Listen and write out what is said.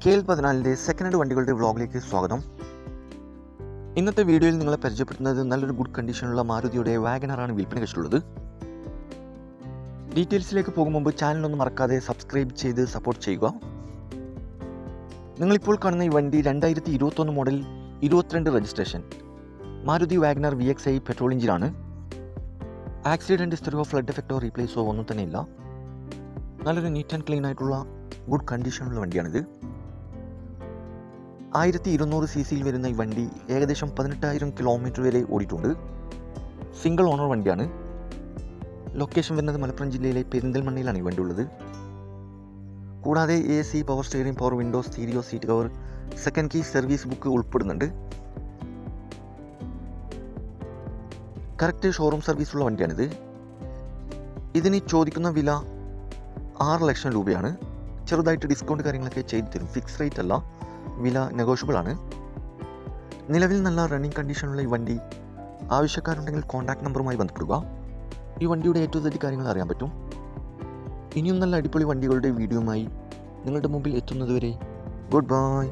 KL14 second hand വണ്ടികളുടെ വ്ളോഗിലേക്ക് സ്വാഗതം. ഇന്നത്തെ വീഡിയോയിൽ നിങ്ങളെ പരിചയപ്പെടുത്തുന്നത് നല്ലൊരു ഗുഡ് കണ്ടീഷനുള്ള മാരുതിയുടെ വാഗനറാണ് വിൽപ്പന വെച്ചിട്ടുള്ളത്. ഡീറ്റെയിൽസിലേക്ക് പോകും മുമ്പ് ചാനലൊന്നും മറക്കാതെ സബ്സ്ക്രൈബ് ചെയ്ത് സപ്പോർട്ട് ചെയ്യുക. നിങ്ങളിപ്പോൾ കാണുന്ന ഈ വണ്ടി 2021 model 22 registration Maruti WagonR VXi petrol എഞ്ചിനാണ്. ആക്സിഡൻറ്റ് ഹിസ്റ്ററിയോ ഫ്ലഡ് എഫക്റ്റോ റീപ്ലേസോ ഒന്നും തന്നെ ഇല്ല. നല്ലൊരു നീറ്റ് ആൻഡ് ക്ലീൻ ആയിട്ടുള്ള ഗുഡ് കണ്ടീഷനുള്ള വണ്ടിയാണിത്. 1200 cc വരുന്ന ഈ വണ്ടി ഏകദേശം 18,000 കിലോമീറ്റർ വരെ ഓടിയിട്ടുണ്ട്. സിംഗിൾ ഓണർ വണ്ടിയാണ്. ലൊക്കേഷൻ വരുന്നത് മലപ്പുറം ജില്ലയിലെ പെരിന്തൽമണ്ണയിലാണ് ഈ വണ്ടി ഉള്ളത്. കൂടാതെ AC, power steering, power window, stereo, seat cover, second key, service book ഉൾപ്പെടുന്നുണ്ട്. കറക്റ്റ് ഷോറൂം സർവീസുള്ള വണ്ടിയാണിത്. ഇതിന് ചോദിക്കുന്ന വില 6 ലക്ഷം രൂപയാണ്. ചെറുതായിട്ട് ഡിസ്കൗണ്ട് കാര്യങ്ങളൊക്കെ ചെയ്തു തരും. ഫിക്സ് റേറ്റ് അല്ല, വില നെഗോഷ്യബിൾ ആണ്. നിലവിൽ നല്ല റണ്ണിങ് കണ്ടീഷനുള്ള ഈ വണ്ടി ആവശ്യക്കാരുണ്ടെങ്കിൽ കോൺടാക്ട് നമ്പറുമായി ബന്ധപ്പെടുക. ഈ വണ്ടിയുടെ A to Z കാര്യങ്ങൾ അറിയാൻ പറ്റും. ഇനിയും നല്ല അടിപൊളി വണ്ടികളുടെ വീഡിയോയുമായി നിങ്ങളുടെ മുമ്പിൽ എത്തുന്നതുവരെ ഗുഡ് ബൈ.